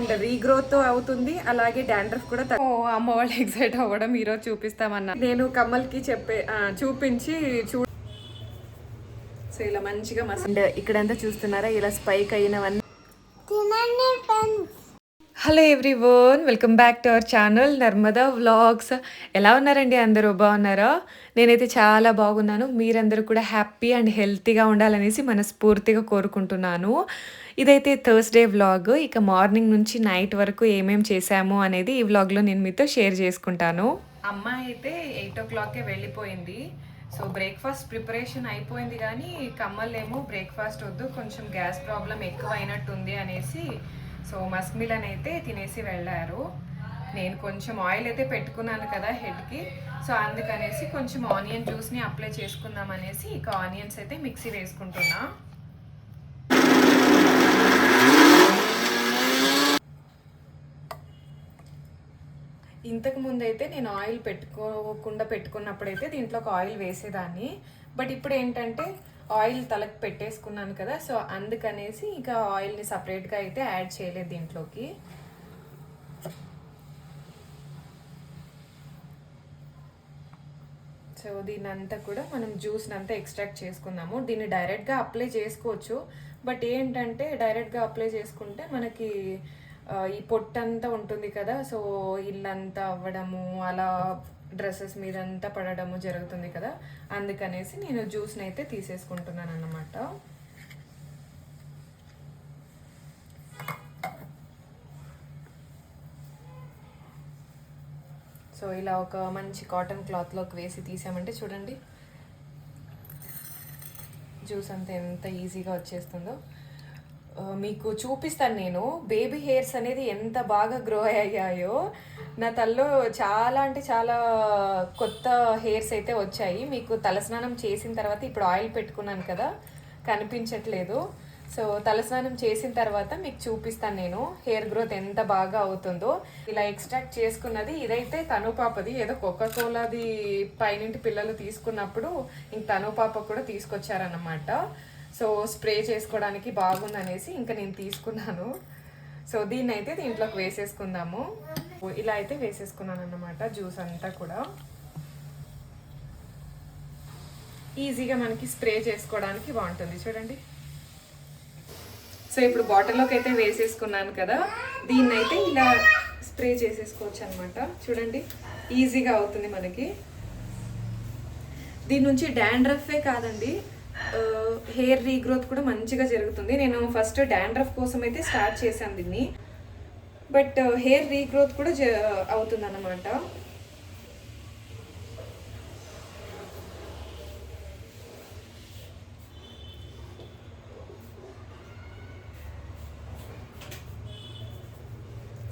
And regrowth అవుతుంది, అలాగే dandruff కూడా అమ్మ వాళ్ళు ఎక్సైట్ అవ్వడం ఈరోజు చూపిస్తామన్నా. నేను కమ్మల్కి చూపించి సో ఇలా మంచిగా అండ్ ఇక్కడంతా చూస్తున్నారా ఇలా స్పైక్ అయినవన్నీ. Hello everyone, welcome back to our channel Narmada vlogs. ఎలా ఉన్నారండి అందరూ? బాగున్నారా? నేనైతే చాలా బాగున్నాను. మీరందరూ కూడా హ్యాపీ అండ్ హెల్తీగా ఉండాలనేసి మనస్ఫూర్తిగా కోరుకుంటున్నాను. ఇదైతే థర్స్డే వ్లాగ్. ఇక మార్నింగ్ నుంచి నైట్ వరకు ఏమేమి చేశాము అనేది ఈ వ్లాగ్లో నేను మీతో షేర్ చేసుకుంటాను. అమ్మ అయితే 8 o'clockకే వెళ్ళిపోయింది. సో బ్రేక్ఫాస్ట్ ప్రిపరేషన్ అయిపోయింది, కానీ కమ్మలేమో బ్రేక్ఫాస్ట్ వద్దు, కొంచెం గ్యాస్ ప్రాబ్లం ఎక్కువ అయినట్టుంది అనేసి సో మస్క్ మిలన్ అయితే తినేసి వెళ్ళారు. నేను కొంచెం ఆయిల్ అయితే పెట్టుకున్నాను కదా హెడ్కి, సో అందుకనేసి కొంచెం ఆనియన్ జ్యూస్ని అప్లై చేసుకుందాం అనేసి ఇక ఆనియన్స్ అయితే మిక్సీ వేసుకుంటున్నా. ఇంతకు ముందు అయితే నేను ఆయిల్ పెట్టుకున్నప్పుడైతే దీంట్లో ఒక ఆయిల్ వేసేదాన్ని. బట్ ఇప్పుడు ఏంటంటే ఆయిల్ తలకు పెట్టేసుకున్నాను కదా, సో అందుకనేసి ఇక ఆయిల్ని సపరేట్గా అయితే యాడ్ చేయలేదు దీంట్లోకి. సో దీన్ని అంతా కూడా మనం జ్యూస్ని అంతా ఎక్స్ట్రాక్ట్ చేసుకుందాము. దీన్ని డైరెక్ట్గా అప్లై చేసుకోవచ్చు, బట్ ఏంటంటే డైరెక్ట్గా అప్లై చేసుకుంటే మనకి ఈ పొట్టంతా ఉంటుంది కదా, సో ఇల్లంతా అవ్వడము, అలా డ్రెస్సెస్ మీదంతా పడడము జరుగుతుంది కదా, అందుకనేసి నేను జ్యూస్ని అయితే తీసేసుకుంటున్నాను అన్నమాట. సో ఇలా ఒక మంచి కాటన్ క్లాత్లోకి వేసి తీసామంటే చూడండి జ్యూస్ అంతా ఎంత ఈజీగా వచ్చేస్తుందో. మీకు చూపిస్తాను నేను బేబీ హెయిర్స్ అనేది ఎంత బాగా గ్రో అయ్యాయో. నా తలలో చాలా అంటే చాలా కొత్త హెయిర్స్ అయితే వచ్చాయి. మీకు తలస్నానం చేసిన తర్వాత ఇప్పుడు ఆయిల్ పెట్టుకున్నాను కదా, కనిపించట్లేదు. సో తలస్నానం చేసిన తర్వాత మీకు చూపిస్తాను నేను హెయిర్ గ్రోత్ ఎంత బాగా అవుతుందో. ఇలా ఎక్స్ట్రాక్ట్ చేసుకున్నది ఇదైతే తనుపాపది, ఏదో కోకాకోలాది పైనింటి పిల్లలు తీసుకున్నప్పుడు ఇంక తనుపాప కూడా తీసుకొచ్చారన్నమాట. సో స్ప్రే చేసుకోవడానికి బాగుందనేసి ఇంకా నేను తీసుకున్నాను. సో దీన్ని అయితే దీంట్లోకి వేసేసుకుందాము. ఇలా అయితే వేసేసుకున్నాను అన్నమాట జ్యూస్ అంతా కూడా. ఈజీగా మనకి స్ప్రే చేసుకోవడానికి బాగుంటుంది చూడండి. సో ఇప్పుడు బాటిల్లోకి అయితే వేసేసుకున్నాను కదా, దీన్ని అయితే ఇలా స్ప్రే చేసేసుకోవచ్చు అనమాట. చూడండి ఈజీగా అవుతుంది మనకి. దీని నుంచి డాండ్రఫే కాదండి, హెయిర్ రీగ్రోత్ కూడా మంచిగా జరుగుతుంది. నేను ఫస్ట్ డాండ్రఫ్ కోసం అయితే స్టార్ట్ చేశాను దీన్ని, బట్ హెయిర్ రీగ్రోత్ కూడా అవుతుంది అన్నమాట.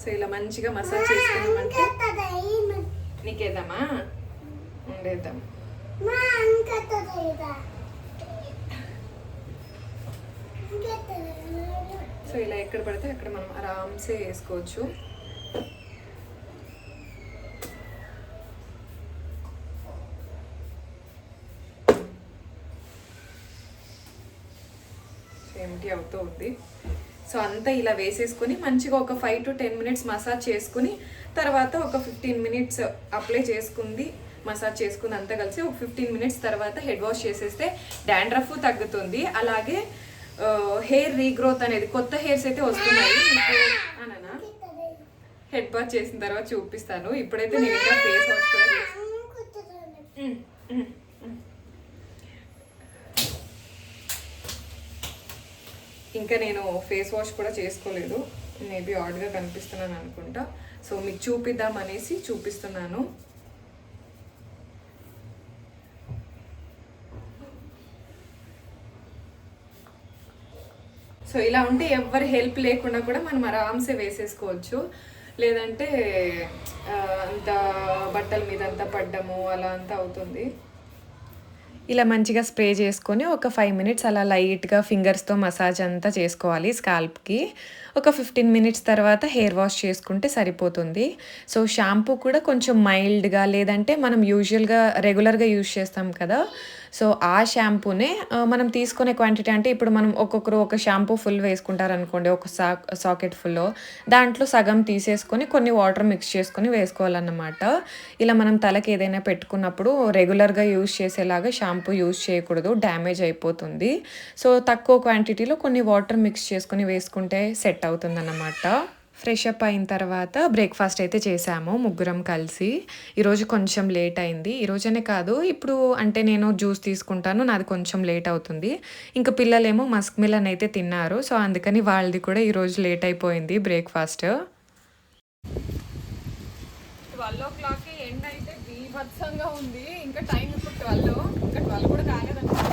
సో ఇలా మంచిగా మసాజ్ చేసుకున్నామంటే నీకేద్దామా, ఉండేద్దాం. సో ఇలా ఎక్కడ పడితే అక్కడ మనం ఆరామ్సే వేసుకోవచ్చు. ఎంటీ అవుతూ ఉంది. సో అంతా ఇలా వేసేసుకొని మంచిగా ఒక 5 to 10 minutes మసాజ్ చేసుకుని తర్వాత ఒక 15 minutes అప్లై చేసుకుంది, మసాజ్ చేసుకుని అంతా కలిసి ఒక 15 minutes తర్వాత హెడ్ వాష్ చేసేస్తే డాండ్రఫ్ తగ్గుతుంది. అలాగే హెయిర్ రీగ్రోత్ అనేది కొత్త హెయిర్స్ అయితే వస్తున్నాయి. అనా హెడ్ వాష్ చేసిన తర్వాత చూపిస్తాను. ఇప్పుడైతే నేను ఇంకా ఫేస్ వాష్ కూడా ఇంకా నేను ఫేస్ వాష్ కూడా చేసుకోలేదు, మేబీ ఆడ్గా కనిపిస్తున్నాను అనుకుంటా. సో మీకు చూపిద్దాం అనేసి చూపిస్తున్నాను. సో ఇలా ఉంటే ఎవరి హెల్ప్ లేకుండా కూడా మనం ఆరామ్సే వేసేసుకోవచ్చు. లేదంటే అంత బట్టల మీద అంతా పడ్డము అలా అంతా అవుతుంది. ఇలా మంచిగా స్ప్రే చేసుకొని ఒక 5 minutes అలా లైట్గా ఫింగర్స్తో మసాజ్ అంతా చేసుకోవాలి స్కాల్ప్కి. ఒక 15 minutes తర్వాత హెయిర్ వాష్ చేసుకుంటే సరిపోతుంది. సో షాంపూ కూడా కొంచెం మైల్డ్గా, లేదంటే మనం యూజువల్గా రెగ్యులర్గా యూజ్ చేస్తాం కదా, సో ఆ షాంపూనే మనం తీసుకునే క్వాంటిటీ అంటే ఇప్పుడు మనం ఒక్కొక్కరు ఒక షాంపూ ఫుల్ వేసుకుంటారనుకోండి, ఒక సాకెట్ ఫుల్లో దాంట్లో సగం తీసేసుకొని కొన్ని వాటర్ మిక్స్ చేసుకొని వేసుకోవాలన్నమాట. ఇలా మనం తలకి ఏదైనా పెట్టుకున్నప్పుడు రెగ్యులర్గా యూజ్ చేసేలాగా షాంపూ యూజ్ చేయకూడదు, డ్యామేజ్ అయిపోతుంది. సో తక్కువ క్వాంటిటీలో కొన్ని వాటర్ మిక్స్ చేసుకొని వేసుకుంటే సెట్ అవుతుందన్నమాట. ఫ్రెష్ అప్ అయిన తర్వాత బ్రేక్ఫాస్ట్ అయితే చేసాము ముగ్గురం కలిసి. ఈరోజు కొంచెం లేట్ అయింది. ఈరోజనే కాదు, ఇప్పుడు అంటే నేను జ్యూస్ తీసుకుంటాను, నాది కొంచెం లేట్ అవుతుంది. ఇంకా పిల్లలేమో మస్క్ మిలన్ అయితే తిన్నారు. సో అందుకని వాళ్ళది కూడా ఈరోజు లేట్ అయిపోయింది బ్రేక్ఫాస్ట్. 12 ఎండ్ అయితే బీభత్సంగా ఉంది. ఇంకా టైం ఇప్పుడు 12, ఇంకా 12 కూడా కాలేదన్నమాట.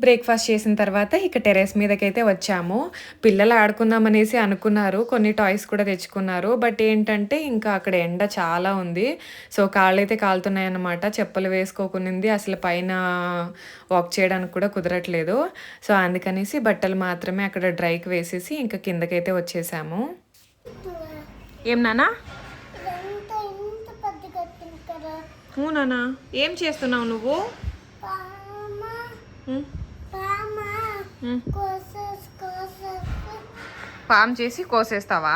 బ్రేక్ఫాస్ట్ చేసిన తర్వాత ఇక టెర్రస్ మీదకైతే వచ్చాము. పిల్లలు ఆడుకుందామనేసి అనుకున్నారు, కొన్ని టాయ్స్ కూడా తెచ్చుకున్నారు. బట్ ఏంటంటే ఇంకా అక్కడ ఎండ చాలా ఉంది. సో కాళ్ళైతే కాలుతున్నాయి అన్నమాట. చెప్పులు వేసుకోకునింది, అసలు పైన వాక్ చేయడానికి కూడా కుదరట్లేదు. సో అందుకనేసి బట్టలు మాత్రమే అక్కడ డ్రైకి వేసేసి ఇంకా కిందకైతే వచ్చేసాము. ఏం నానా? నానా ఏం చేస్తున్నావు నువ్వు? పామ్ చేసి కోసేస్తావా?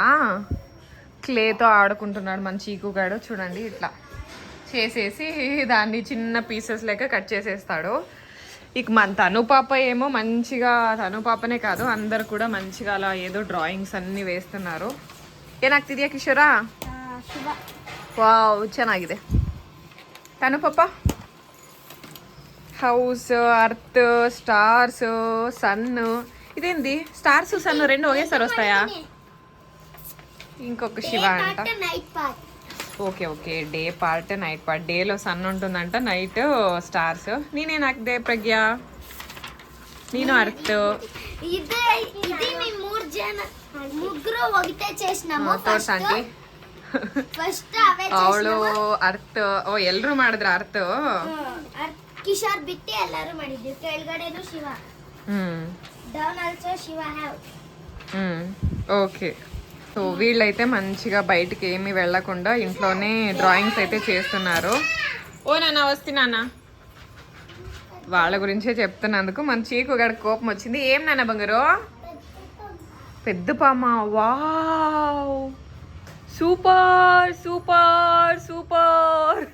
క్లేతో ఆడుకుంటున్నాడు మన చీకుగాడు. చూడండి ఇట్లా చేసేసి దాన్ని చిన్న పీసెస్ లెక్క కట్ చేసేస్తాడు. ఇక మన తను పాప ఏమో మంచిగా, తను పాపనే కాదు అందరు కూడా మంచిగా అలా ఏదో డ్రాయింగ్స్ అన్నీ వేస్తున్నారు. ಏನಾಗ್ತಿದ್ಯಾ ಕಿಶೋರ? ವಾವ್ ಚೆನ್ನಾಗಿದೆ. ತನು ಪಾಪ హౌస్, అర్త్, స్టార్స్, సన్. ఇదేంది స్టార్స్ సన్ రెండు ఒకేసారి వస్తాయా? ఇంకొక శివ అంట. Okay okay, day part night part. డేలో సన్ ఉంటుందంట, నైట్ స్టార్స్. నేనేనాకిదే ప్రజ్ఞ, నేను అర్త్. ಅವಳು ಅರ್ಥ. ಓ ಎಲ್ರು ಮಾಡಿದ್ರ ಅರ್ಥ. ಕಿಶೋರ್ ಬಿಟ್ಟು ಎಲ್ಲರೂ ಮಾಡಿದ್ವಿ. ಕೆಳಗಡೆನು Shiva, down also Shiva have. Okay. So వీళ్ళైతే మంచిగా బయటికి ఏమీ వెళ్ళకుండా ఇంట్లోనే డ్రాయింగ్స్ అయితే చేస్తున్నారు. ఓ నాన్న వస్తున్నానా? వాళ్ళ గురించే చెప్తున్నందుకు మన చీకు గడ కోపం వచ్చింది. ఏం నాన్న బంగారు? పెద్ద పామ. Wow super super super.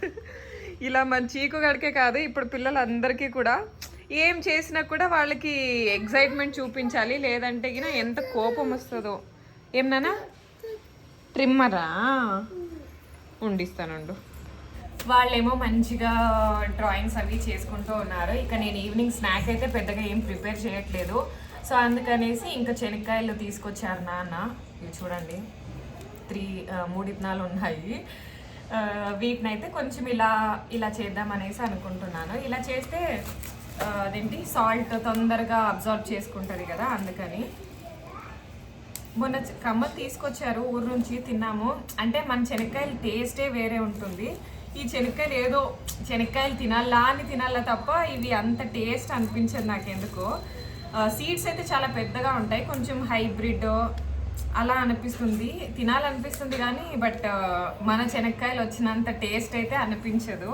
ఇలా మన చీకు గడికే కాదు, ఇప్పుడు పిల్లలందరికీ కూడా ఏం చేసినా కూడా వాళ్ళకి ఎగ్జైట్మెంట్ చూపించాలి, లేదంటే గిన ఎంత కోపం వస్తుందో. ఏం నాన్న? ట్రిమ్మరా? ఉండిస్తానుండు. వాళ్ళేమో మంచిగా డ్రాయింగ్స్ అవి చేసుకుంటూ ఉన్నారు. ఇక నేను ఈవినింగ్ స్నాక్ అయితే పెద్దగా ఏం ప్రిపేర్ చేయట్లేదు. సో అందుకనేసి ఇంకా శనక్కాయలు తీసుకొచ్చారు నాన్న. ఇవి చూడండి, 3 విత్తనాలు ఉన్నాయి. వీటిని అయితే కొంచెం ఇలా చేద్దామనేసి అనుకుంటున్నాను. ఇలా చేస్తే అదేంటి సాల్ట్ తొందరగా అబ్జార్బ్ చేసుకుంటుంది కదా, అందుకని. మొన్న కమ్మలు తీసుకొచ్చారు ఊరు నుంచి, తిన్నాము. అంటే మన శనక్కాయలు టేస్టే వేరే ఉంటుంది. ఈ శనక్కాయలు ఏదో శనక్కాయలు తినాలా తప్ప ఇవి అంత టేస్ట్ అనిపించదు నాకెందుకో. సీడ్స్ అయితే చాలా పెద్దగా ఉంటాయి, కొంచెం హైబ్రిడ్ అలా అనిపిస్తుంది, తినాలనిపిస్తుంది కానీ బట్ మన శనక్కాయలు వచ్చినంత టేస్ట్ అయితే అనిపించదు.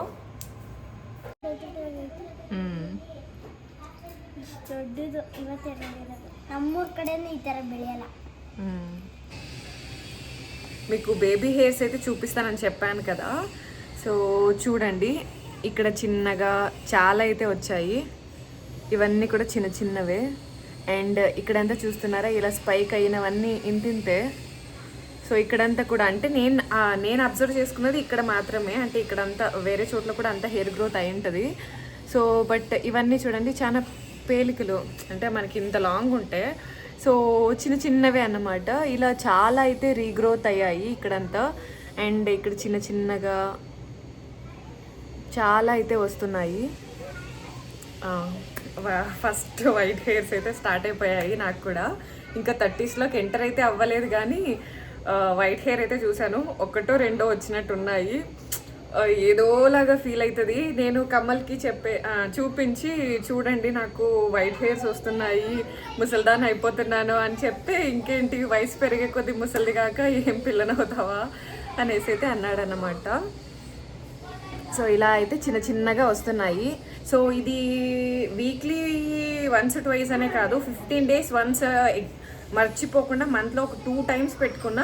ನಮ್ಮೂರ್ ಕಡೆನೂ ಈ ತರ ಬೆಳೆಯಲ್ಲ. మీకు బేబీ హెయిర్స్ అయితే చూపిస్తానని చెప్పాను కదా. సో చూడండి, ఇక్కడ చిన్నగా చాలా అయితే వచ్చాయి. ఇవన్నీ కూడా చిన్న చిన్నవే. అండ్ ఇక్కడంతా చూస్తున్నారా, ఇలా స్పైక్ అయినవన్నీ ఇంతింతే. సో ఇక్కడంతా కూడా అంటే నేను అబ్జర్వ్ చేసుకున్నది ఇక్కడ మాత్రమే. అంటే ఇక్కడంతా వేరే చోట్ల కూడా అంతా హెయిర్ గ్రోత్ అయి ఉంటుంది. సో బట్ ఇవన్నీ చూడండి చాలా పేలికలు, అంటే మనకి ఇంత లాంగ్ ఉంటే సో చిన్న చిన్నవే అన్నమాట. ఇలా చాలా అయితే రీగ్రోత్ అయ్యాయి ఇక్కడంతా. అండ్ ఇక్కడ చిన్న చిన్నగా చాలా అయితే వస్తున్నాయి. ఫస్ట్ వైట్ హెయిర్స్ అయితే స్టార్ట్ అయిపోయాయి నాకు కూడా. ఇంకా 30sలోకి ఎంటర్ అయితే అవ్వలేదు కానీ వైట్ హెయిర్ అయితే చూశాను, 1 2 వచ్చినట్టు ఉన్నాయి. ఏదోలాగా ఫీల్ అవుతుంది. నేను కమల్కి చూపించి చూడండి నాకు వైట్ హెయిర్స్ వస్తున్నాయి, ముసల్దాన్ అయిపోతున్నాను అని చెప్తే ఇంకేంటి వయసు పెరిగే కొద్ది ముసలిది కాక ఏం పిల్లనవుతావా అనేసి అయితే అన్నాడన్నమాట. సో ఇలా అయితే చిన్న చిన్నగా వస్తున్నాయి. సో ఇది వీక్లీ వన్స్ ట్వైస్ అనే కాదు, 15 days వన్స్ మర్చిపోకుండా మంత్లో ఒక 2 times పెట్టుకున్న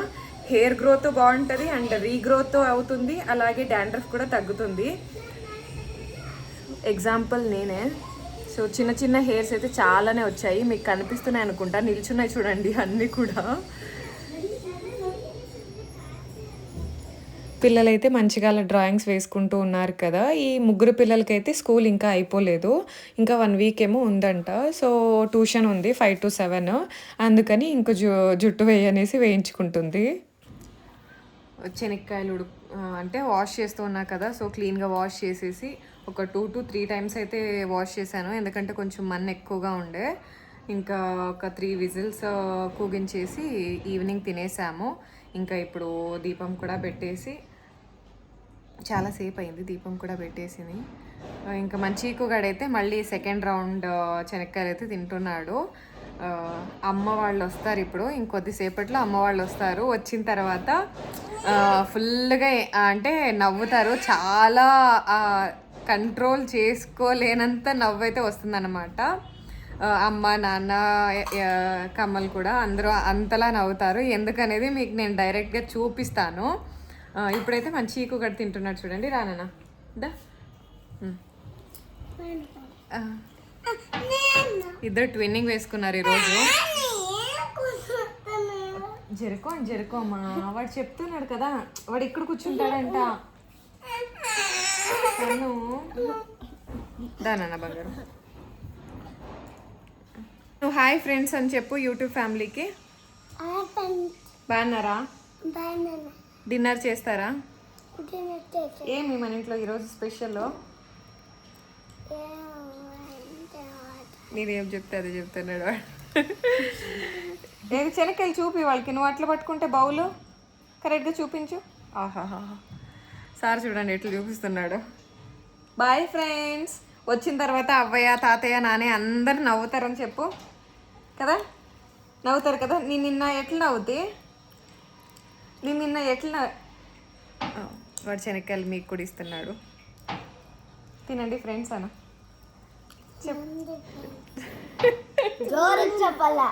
హెయిర్ గ్రోత్ బాగుంటుంది అండ్ రీగ్రోత్ అవుతుంది, అలాగే డాండ్రఫ్ కూడా తగ్గుతుంది. ఎగ్జాంపుల్ నేనే. సో చిన్న చిన్న హెయిర్స్ అయితే చాలానే వచ్చాయి, మీకు కనిపిస్తున్నాయి అనుకుంటా, నిల్చున్నాయి చూడండి అన్నీ కూడా. పిల్లలైతే మంచిగా అలా డ్రాయింగ్స్ వేసుకుంటూ ఉన్నారు కదా. ఈ ముగ్గురు పిల్లలకైతే స్కూల్ ఇంకా అయిపోలేదు, ఇంకా 1 week ఏమో ఉందంట. సో ట్యూషన్ ఉంది 5 to 7, అందుకని ఇంకో జుట్టు వేయనేసి వేయించుకుంటుంది. శనక్కాయలు అంటే వాష్ చేస్తూ ఉన్నా కదా, సో క్లీన్గా వాష్ చేసేసి ఒక 2 to 3 times అయితే వాష్ చేశాను, ఎందుకంటే కొంచెం మన్ను ఎక్కువగా ఉండే. ఇంకా ఒక 3 whistles కూగించేసి ఈవినింగ్ తినేసాము. ఇంకా ఇప్పుడు దీపం కూడా పెట్టేసి చాలాసేపు అయింది, దీపం కూడా పెట్టేసింది. ఇంకా మంచీకుగాడైతే మళ్ళీ 2nd round శనక్కాయలు అయితే తింటున్నాడు. అమ్మ వాళ్ళు వస్తారు ఇప్పుడు, ఇంకొద్దిసేపట్లో అమ్మ వాళ్ళు వస్తారు. వచ్చిన తర్వాత ఫుల్గా అంటే నవ్వుతారు, చాలా కంట్రోల్ చేసుకోలేనంత నవ్వు అయితే వస్తుందన్నమాట. అమ్మ నాన్న కమల్ కూడా అందరూ అంతలా నవ్వుతారు. ఎందుకనేది మీకు నేను డైరెక్ట్గా చూపిస్తాను. ఇప్పుడైతే మంచి చీకుగడ్డ తింటున్నాడు చూడండి. రానా దా, ఇద్దరు ట్విన్నింగ్ వేసుకున్నారు ఈరోజు. జరుకోమ్మా, వాడు చెప్తున్నాడు కదా, వాడు ఇక్కడ కూర్చుంటాడంట. దానన్న బంగారు, నువ్వు హాయ్ ఫ్రెండ్స్ అని చెప్పు యూట్యూబ్ ఫ్యామిలీకి. బాగున్నారా? డిన్నర్ చేస్తారా? ఏమి మన ఇంట్లో ఈరోజు స్పెషల్? నేనేం చెప్తే అదే చెప్తున్నాడు వాడు. ఏది శనక్కాయలు చూపి వాళ్ళకి, నువ్వు అట్లా పట్టుకుంటే బౌలు కరెక్ట్గా చూపించు. ఆహాహా, సార్ చూడండి ఎట్లా చూపిస్తున్నాడు. Boy friends. వచ్చిన తర్వాత అవ్వయ్య తాతయ్య నానే అందరు నవ్వుతారని చెప్పు కదా, నవ్వుతారు కదా. నేను నిన్న ఎట్లా నవ్వుతే, నేను నిన్న ఎట్లా. వాడు శనక్కాయలు మీకు కూడా ఇస్తున్నాడు, తినండి ఫ్రెండ్స్ అన్న చెప్పాలా.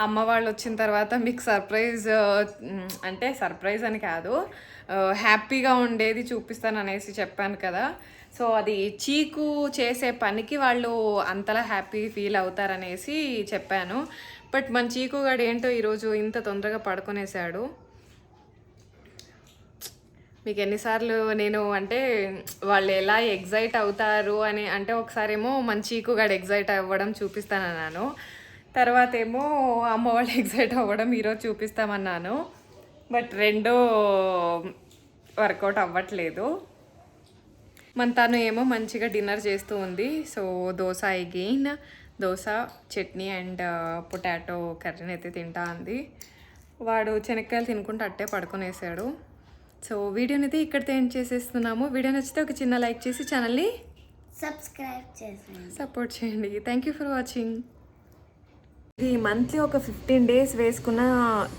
అమ్మ వాళ్ళు వచ్చిన తర్వాత మీకు సర్ప్రైజ్, అంటే సర్ప్రైజ్ అని కాదు, హ్యాపీగా ఉండేది చూపిస్తాను అనేసి చెప్పాను కదా. సో అది చీకు చేసే పనికి వాళ్ళు అంతలా హ్యాపీ ఫీల్ అవుతారనేసి చెప్పాను. బట్ మన చీకుగాడు ఏంటో ఈరోజు ఇంత తొందరగా పడుకునేసాడు. మీకు ఎన్నిసార్లు నేను అంటే వాళ్ళు ఎలా ఎగ్జైట్ అవుతారు అని అంటే, ఒకసారి ఏమో మన చీకుగాడు ఎగ్జైట్ అవ్వడం చూపిస్తానన్నాను, తర్వాత ఏమో అమ్మ వాళ్ళు ఎగ్జైట్ అవ్వడం ఈరోజు చూపిస్తామన్నాను. బట్ రెండూ వర్కౌట్ అవ్వట్లేదు. మన తను ఏమో మంచిగా డిన్నర్ చేస్తూ ఉంది. So dosa again, dosa chutney and potato కర్రీని అయితే తింటా ఉంది. వాడు శనక్కాయలు తినుకుంటూ అట్టే పడుకునేసాడు. సో వీడియోని అయితే ఇక్కడితో ఎండ్ చేసేస్తున్నాము. వీడియో నచ్చితే ఒక చిన్న లైక్ చేసి ఛానల్ని సబ్స్క్రైబ్ చేసి సపోర్ట్ చేయండి. Thank you for watching. ఇది మంత్లీ ఒక 15 days వేసుకున్న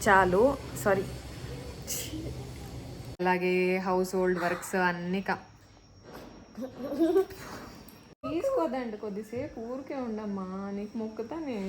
చాలు. సారీ, అలాగే హౌస్ హోల్డ్ వర్క్స్ అన్నీ తీసుకోదండి, కొద్దిసేపు ఊరికే ఉండమ్మా, నీకు మొక్కుతానే.